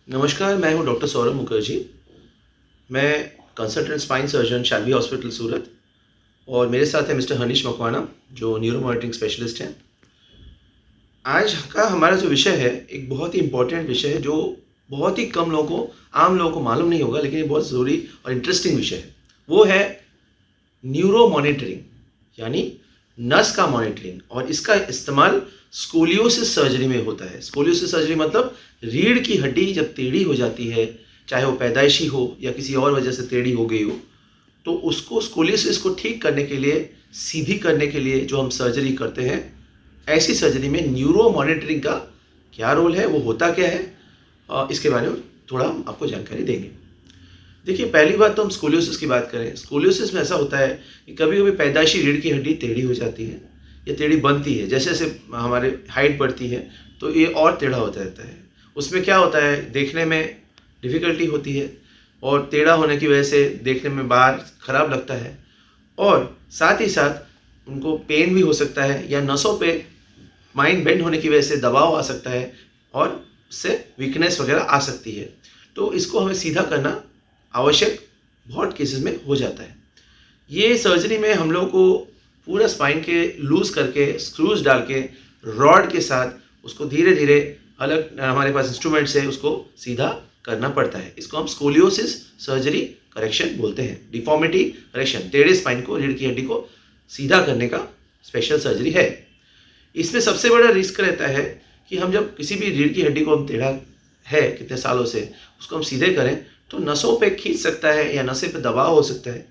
नमस्कार, मैं हूँ डॉक्टर सौरभ मुखर्जी। मैं कंसल्टेंट स्पाइन सर्जन शाल्वी हॉस्पिटल सूरत और मेरे साथ है मिस्टर हनीश मकवाना जो न्यूरो मॉनिटरिंग स्पेशलिस्ट हैं। आज का हमारा जो विषय है एक बहुत ही इम्पोर्टेंट विषय है जो बहुत ही कम लोगों को आम लोगों को मालूम नहीं होगा, लेकिन ये बहुत ज़रूरी और इंटरेस्टिंग विषय है। वो है न्यूरो मॉनिटरिंग, यानी नस का मॉनिटरिंग, और इसका इस्तेमाल स्कोलियोसिस सर्जरी में होता है। स्कोलियोसिस सर्जरी मतलब रीढ़ की हड्डी जब टेढ़ी हो जाती है, चाहे वो पैदाइशी हो या किसी और वजह से टेढ़ी हो गई हो, तो उसको स्कोलियोसिस को ठीक करने के लिए, सीधी करने के लिए जो हम सर्जरी करते हैं, ऐसी सर्जरी में न्यूरो मॉनिटरिंग का क्या रोल है, वो होता क्या है, इसके बारे में थोड़ा हम आपको जानकारी देंगे। देखिए, पहली बात तो हम स्कोलियोसिस की बात करें। स्कोलियोसिस में ऐसा होता है कि कभी कभी पैदाइशी रीढ़ की हड्डी टेढ़ी हो जाती है या टेढ़ी बनती है। जैसे जैसे हमारे हाइट बढ़ती है तो ये और टेढ़ा होता रहता है। उसमें क्या होता है, देखने में डिफ़िकल्टी होती है और टेढ़ा होने की वजह से देखने में बाहर ख़राब लगता है, और साथ ही साथ उनको पेन भी हो सकता है या नसों पे माइंड बेंड होने की वजह से दबाव आ सकता है और उससे वीकनेस वगैरह आ सकती है। तो इसको हमें सीधा करना आवश्यक बहुत केसेस में हो जाता है। ये सर्जरी में हम लोग को पूरा स्पाइन के लूज़ करके स्क्रूज डाल के रॉड के साथ उसको धीरे धीरे अलग हमारे पास इंस्ट्रूमेंट्स है उसको सीधा करना पड़ता है। इसको हम स्कोलियोसिस सर्जरी करेक्शन बोलते हैं। डिफॉर्मिटी करेक्शन, टेढ़े स्पाइन को, रीढ़ की हड्डी को सीधा करने का स्पेशल सर्जरी है। इसमें सबसे बड़ा रिस्क रहता है कि हम जब किसी भी रीढ़ की हड्डी को हम टेढ़ा है कितने सालों से, उसको हम सीधे करें तो नसों पे खींच सकता है या नसें पे दबाव हो सकता है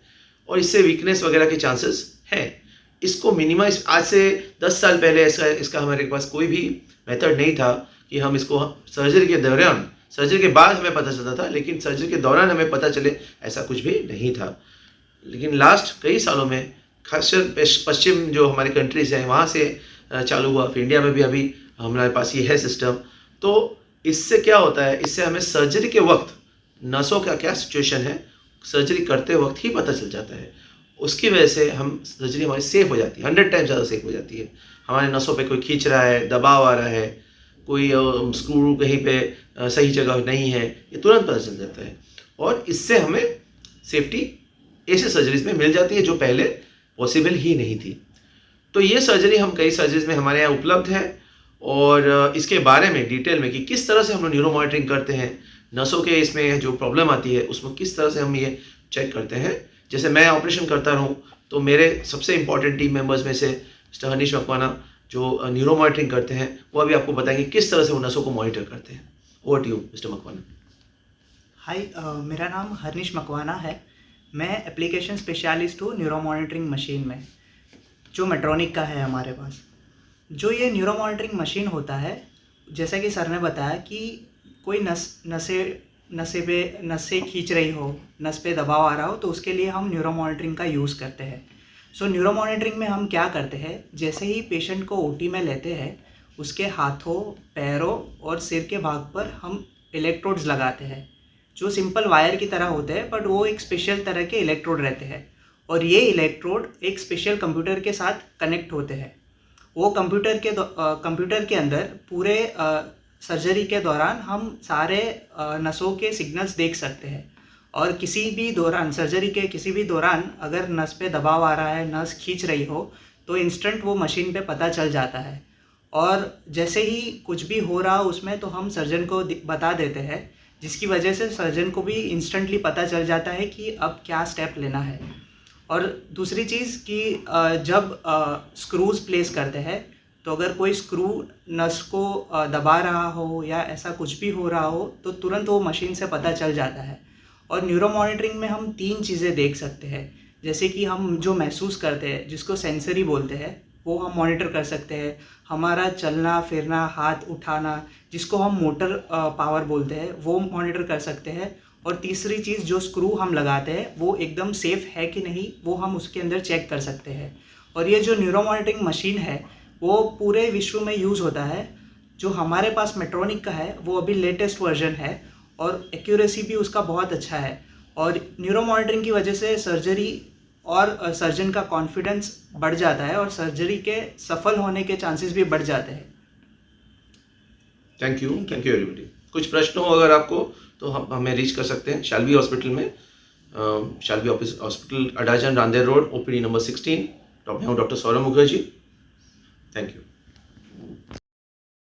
और इससे वीकनेस वगैरह के चांसेस हैं। इसको मिनिमाइज, आज से 10 साल पहले इसका हमारे पास कोई भी मेथड नहीं था कि हम इसको सर्जरी के दौरान, सर्जरी के बाद हमें पता चलता था, लेकिन सर्जरी के दौरान हमें पता चले ऐसा कुछ भी नहीं था। लेकिन लास्ट कई सालों में खासकर पश्चिम जो हमारे कंट्रीज़ हैं वहाँ से चालू हुआ। फिर इंडिया में भी अभी हमारे पास ये है सिस्टम। तो इससे क्या होता है, इससे हमें सर्जरी के वक्त नसों का क्या सिचुएशन है सर्जरी करते वक्त ही पता चल जाता है। उसकी वजह से हम सर्जरी हमारी सेफ हो जाती है, 100 टाइम ज़्यादा सेफ हो जाती है। हमारे नसों पे कोई खींच रहा है, दबाव आ रहा है, कोई स्क्रू कहीं पे सही जगह नहीं है, ये तुरंत पता चल जाता है और इससे हमें सेफ्टी ऐसे सर्जरीज में मिल जाती है जो पहले पॉसिबल ही नहीं थी। तो ये सर्जरी हम कई सर्जरीज में हमारे यहाँ उपलब्ध है और इसके बारे में डिटेल में कि किस तरह से हम लोग न्यूरो मॉनिटरिंग करते हैं, नसों के इसमें जो प्रॉब्लम आती है उसमें किस तरह से हम ये चेक करते हैं। जैसे मैं ऑपरेशन करता रहूँ तो मेरे सबसे इम्पॉर्टेंट टीम मेंबर्स में से मिस्टर हनीश मकवाना जो न्यूरो मॉनिटरिंग करते हैं वो अभी आपको बताएंगे किस तरह से वो नसों को मॉनिटर करते हैं। Over to you mister Makwana. Hi, मेरा नाम हनीश मकवाना है। मैं एप्लीकेशन स्पेशलिस्ट हूँ न्यूरो मॉनिटरिंग मशीन में, जो मेट्रॉनिक का है हमारे पास। जो ये न्यूरो मॉनिटरिंग मशीन होता है, जैसा कि सर ने बताया कि कोई नसें खींच रही हो, नस पे दबाव आ रहा हो, तो उसके लिए हम न्यूरो मॉनिटरिंग का यूज़ करते हैं। सो न्यूरो मॉनिटरिंग में हम क्या करते हैं, जैसे ही पेशेंट को ओटी में लेते हैं, उसके हाथों, पैरों और सिर के भाग पर हम इलेक्ट्रोड्स लगाते हैं, जो सिंपल वायर की तरह होते हैं, बट वो एक स्पेशल तरह के इलेक्ट्रोड रहते हैं और ये इलेक्ट्रोड एक स्पेशल कंप्यूटर के साथ कनेक्ट होते हैं। वो कंप्यूटर के अंदर पूरे सर्जरी के दौरान हम सारे नसों के सिग्नल्स देख सकते हैं और किसी भी दौरान, सर्जरी के किसी भी दौरान अगर नस पे दबाव आ रहा है, नस खींच रही हो, तो इंस्टेंट वो मशीन पे पता चल जाता है। और जैसे ही कुछ भी हो रहा हो उसमें, तो हम सर्जन को बता देते हैं, जिसकी वजह से सर्जन को भी इंस्टेंटली पता चल जाता है कि अब क्या स्टेप लेना है। और दूसरी चीज़ कि जब स्क्रूज प्लेस करते हैं, तो अगर कोई स्क्रू नस को दबा रहा हो या ऐसा कुछ भी हो रहा हो, तो तुरंत वो मशीन से पता चल जाता है। और न्यूरो मॉनिटरिंग में हम 3 चीज़ें देख सकते हैं, जैसे कि हम जो महसूस करते हैं, जिसको सेंसरी बोलते हैं, वो हम मॉनिटर कर सकते हैं। हमारा चलना फिरना, हाथ उठाना, जिसको हम मोटर पावर बोलते हैं, वो मॉनिटर कर सकते हैं। और तीसरी चीज़, जो स्क्रू हम लगाते हैं वो एकदम सेफ़ है कि नहीं, वो हम उसके अंदर चेक कर सकते हैं। और ये जो न्यूरो मॉनिटरिंग मशीन है वो पूरे विश्व में यूज़ होता है। जो हमारे पास मेट्रॉनिक का है वो अभी लेटेस्ट वर्जन है और एक्यूरेसी भी उसका बहुत अच्छा है। और न्यूरो मॉनिटरिंग की वजह से सर्जरी और सर्जन का कॉन्फिडेंस बढ़ जाता है और सर्जरी के सफल होने के चांसेस भी बढ़ जाते हैं। Thank you everybody. कुछ प्रश्न हो अगर आपको तो हम हमें रीच कर सकते हैं शाल्वी हॉस्पिटल में, Shalvi office hospital, Adajan, Rander road, OPD number 16। मैं हूँ doctor Saurabh Mukherjee. Thank you.